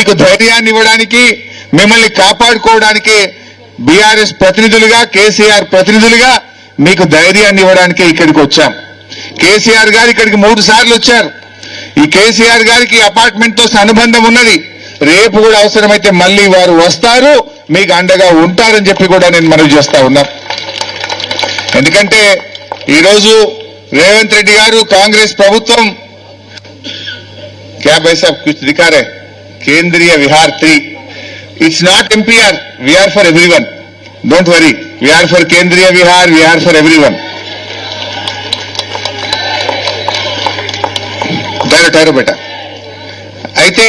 మీకు ధైర్యాన్ని ఇవ్వడానికి, మిమ్మల్ని కాపాడుకోవడానికి బీఆర్ఎస్ ప్రతినిధులుగా, కేసీఆర్ ప్రతినిధులుగా మీకు ధైర్యాన్ని ఇవ్వడానికి ఇక్కడికి వచ్చాం. కేసీఆర్ గారు ఇక్కడికి 3 సార్లు వచ్చారు. ఈ కేసీఆర్ గారికి అపార్ట్మెంట్ తో అనుబంధం ఉన్నది. రేపు కూడా అవసరమైతే మళ్ళీ వారు వస్తారు, మీకు అండగా ఉంటారని చెప్పి కూడా నేను మనవి చేస్తా ఉన్నా. ఎందుకంటే ఈరోజు రేవంత్ రెడ్డి గారు, కాంగ్రెస్ ప్రభుత్వం क्या भाई साहब कुछ दिखा रहे Kendriya Vihar 3 it's not MPR we are for everyone don't worry we are for Kendriya Vihar we are for everyone టైరో బేట అయితే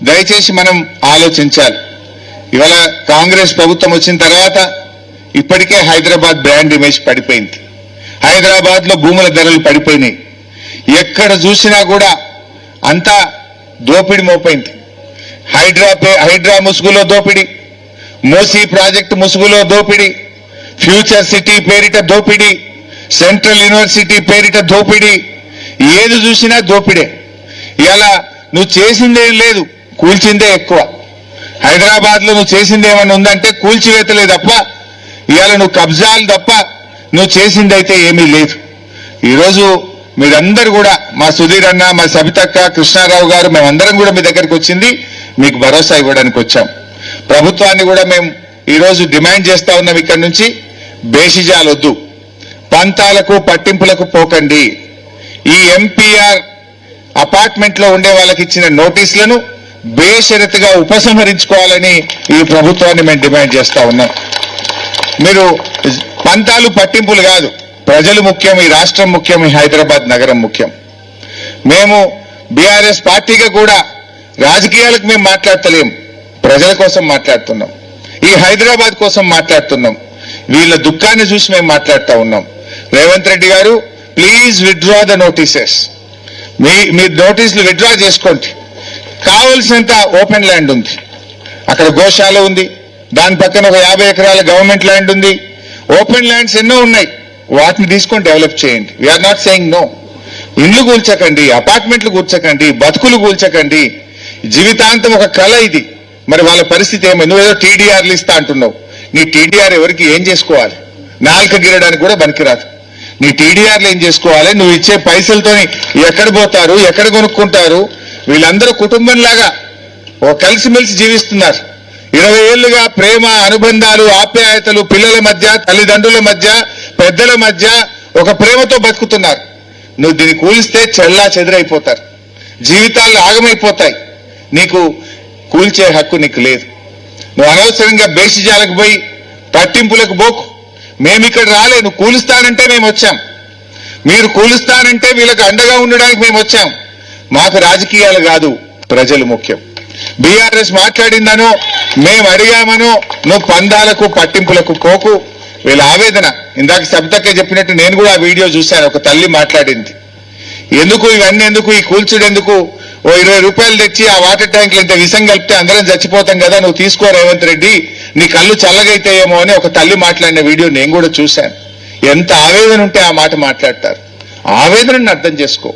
దయచేసి మనం ఆలోచించాలి. ఇవాళ కాంగ్రెస్ ప్రభుత్వం వచ్చిన తర్వాత ఇప్పటికే హైదరాబాద్ బ్రాండ్ ఇమేజ్ పడిపోయింది. హైదరాబాద్ లో భూముల ధరలు పడిపోయినాయి. ఎక్కడ చూసినా కూడా అంతా దోపిడి మోపైంది. హైడ్రా ముసుగులో దోపిడి, మూసీ ప్రాజెక్టు ముసుగులో దోపిడి, ఫ్యూచర్ సిటీ పేరిట దోపిడి, సెంట్రల్ యూనివర్సిటీ పేరిట దోపిడి, ఏది చూసినా దోపిడే. ఇలా నువ్వు చేసిందేం లేదు, కూల్చిందే ఎక్కువ. హైదరాబాద్ లో నువ్వు చేసిందేమన్నా ఉందంటే కూల్చివేతలే తప్ప, ఇవాళ నువ్వు కబ్జాలు తప్ప నువ్వు చేసిందైతే ఏమీ లేదు. ఈరోజు మీరందరూ కూడా, మా సుధీర్ అన్న, మా సబితక్క, కృష్ణారావు గారు, మేమందరం కూడా మీ దగ్గరికి వచ్చింది మీకు భరోసా ఇవ్వడానికి వచ్చాం. ప్రభుత్వాన్ని కూడా మేము ఈరోజు డిమాండ్ చేస్తా ఉన్నాం, ఇక్కడి నుంచి బేషిజాలొద్దు, పంతాలకు పట్టింపులకు పోకండి. ఈ ఎంపీఆర్ అపార్ట్మెంట్ లో ఉండే వాళ్ళకి ఇచ్చిన నోటీసులను బేషరతుగా ఉపసంహరించుకోవాలని ఈ ప్రభుత్వాన్ని మేము డిమాండ్ చేస్తా ఉన్నాం. మీరు పంతాలు పట్టింపులు కాదు, ప్రజలు ముఖ్యం, ఈ రాష్ట్రం ముఖ్యం, ఈ హైదరాబాద్ నగరం ముఖ్యం. మేము బీఆర్ఎస్ పార్టీగా కూడా రాజకీయాలకు మేము మాట్లాడతలేం, ప్రజల కోసం మాట్లాడుతున్నాం, ఈ హైదరాబాద్ కోసం మాట్లాడుతున్నాం. వీళ్ళ దుఃఖాన్ని చూసి మేము మాట్లాడుతూ ఉన్నాం. రేవంత్ రెడ్డి గారు ప్లీజ్ విత్డ్రా ద నోటీసెస్. మీ నోటీసులు విత్డ్రా చేసుకోండి. కావలసినంత ఓపెన్ ల్యాండ్ ఉంది, అక్కడ గోశాల ఉంది, దాని పక్కన ఒక 50 ఎకరాల గవర్నమెంట్ ల్యాండ్ ఉంది, ఓపెన్ ల్యాండ్స్ ఎన్నో ఉన్నాయి, వాటిని తీసుకొని డెవలప్ చేయండి. We're not saying no. ఇండ్లు కూల్చకండి, అపార్ట్మెంట్లు కూల్చకండి, బతుకులు కూల్చకండి. జీవితాంతం ఒక కళ ఇది. మరి వాళ్ళ పరిస్థితి ఏమో, నువ్వేదో టీడీఆర్లు ఇస్తా అంటున్నావు. నీ టీడీఆర్ ఎవరికి ఏం చేసుకోవాలి? నాలుక గిరడానికి కూడా పనికిరాదు. నీ టీడీఆర్లు ఏం చేసుకోవాలి? నువ్వు ఇచ్చే పైసలతోని ఎక్కడ పోతారు, ఎక్కడ కొనుక్కుంటారు? వీళ్ళందరూ కుటుంబంలాగా కలిసిమెలిసి జీవిస్తున్నారు. 20 ఏళ్లుగా ప్రేమ, అనుబంధాలు, ఆప్యాయతలు పిల్లల మధ్య, తల్లిదండ్రుల మధ్య, పెద్దల మధ్య ఒక ప్రేమతో బతుకుతున్నారు. నువ్వు దీన్ని కూలిస్తే చెల్లా చెదరైపోతారు, జీవితాలు ఆగమైపోతాయి. నీకు కూల్చే హక్కు నీకు లేదు. నువ్వు అనవసరంగా బేషిజాలకు పోయి పట్టింపులకు పోకు. మేమిక్కడ రాలే, నువ్వు కూలుస్తానంటే మేము వచ్చాం. మీరు కూలుస్తానంటే వీళ్ళకి అండగా ఉండడానికి మేము వచ్చాం. మాకు రాజకీయాలు కాదు, ప్రజలు ముఖ్యం. బీఆర్ఎస్ మాట్లాడిందనో, మేము అడిగామనో నువ్వు పందాలకు పట్టింపులకు పోకు. వీళ్ళ ఆవేదన ఇందాక సబితక్క చెప్పినట్టు నేను కూడా ఆ వీడియో చూశాను. ఒక తల్లి మాట్లాడింది, ఎందుకు ఇవన్నీ, ఎందుకు ఈ కూల్చుడు, ఎందుకు ఓ 20 రూపాయలు తెచ్చి ఆ వాటర్ ట్యాంకులు ఇంత విషం కలిపితే అందరం చచ్చిపోతాం కదా, నువ్వు తీసుకో రేవంత్ రెడ్డి, నీ కళ్ళు చల్లగైతాయేమో అని ఒక తల్లి మాట్లాడిన వీడియో నేను కూడా చూశాను. ఎంత ఆవేదన ఉంటే ఆ మాట మాట్లాడతారు. ఆవేదనను అర్థం చేసుకో,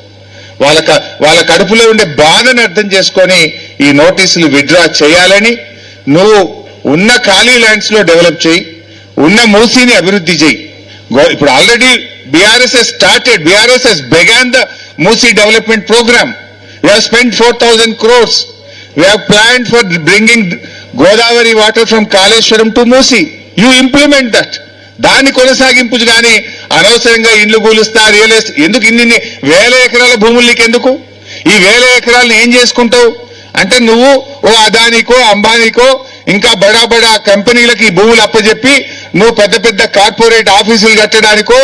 వాళ్ళ కడుపులో ఉండే బాధను అర్థం చేసుకొని ఈ నోటీసులు విత్డ్రా చేయాలని, నువ్వు ఉన్న ఖాళీ ల్యాండ్స్ లో డెవలప్ చేయి, ఉన్న మూసీని అభివృద్ధి చేయి. ఇప్పుడు already BRS has started, BRS has began the Moosi development program. We have spent 4,000 crores. We have planned for bringing Godavari water from Kaleshwaram to Moosi. You implement that. దాన్ని కొనసాగింపు కానీ అనవసరంగా ఇండ్లు కూలుస్తా, రియల్ ఎస్టేట్ ఎందుకు? ఇన్ని 1000 ఎకరాల భూములు నీకెందుకు? ఈ 1000 ఎకరాలను ఏం చేసుకుంటావు అంటే, నువ్వు ఓ అదానికో, అంబానీకో, ఇంకా బడా బడా కంపెనీలకు ఈ భూములు అప్పచెప్పి నువ్వు పెద్ద పెద్ద కార్పొరేట్ ఆఫీసులు కట్టడానికో,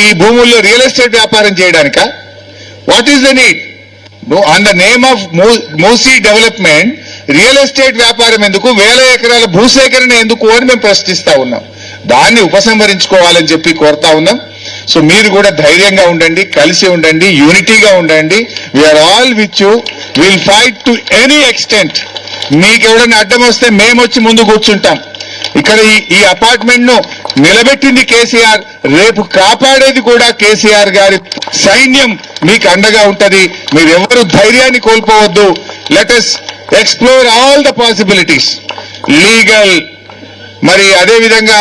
ఈ భూముల్లో రియల్ ఎస్టేట్ వ్యాపారం చేయడానికా? What is the need? On the name of Musi development real estate వ్యాపారం ఎందుకు? 1000 ఎకరాల భూసేకరణ ఎందుకు అని మేము ప్రశ్నిస్తా ఉన్నాం. దాన్ని ఉపసంహరించుకోవాలని చెప్పి కోరుతా ఉన్నాం. సో మీరు కూడా ధైర్యంగా ఉండండి, కలిసి ఉండండి, యూనిటీగా ఉండండి. We're all with you, will fight to any extent. మీకు ఎవరైనా అడ్డం వస్తే మేము వచ్చి ముందు కూర్చుంటాం. ఇక్కడ ఈ అపార్ట్మెంట్ ను నిలబెట్టింది కేసీఆర్, రేపు కాపాడేది కూడా కేసీఆర్ గారి సైన్యం మీకు అండగా ఉంటది. మీరెవరు ధైర్యాన్ని కోల్పోవద్దు. Let us explore all the possibilities legal, మరి అదేవిధంగా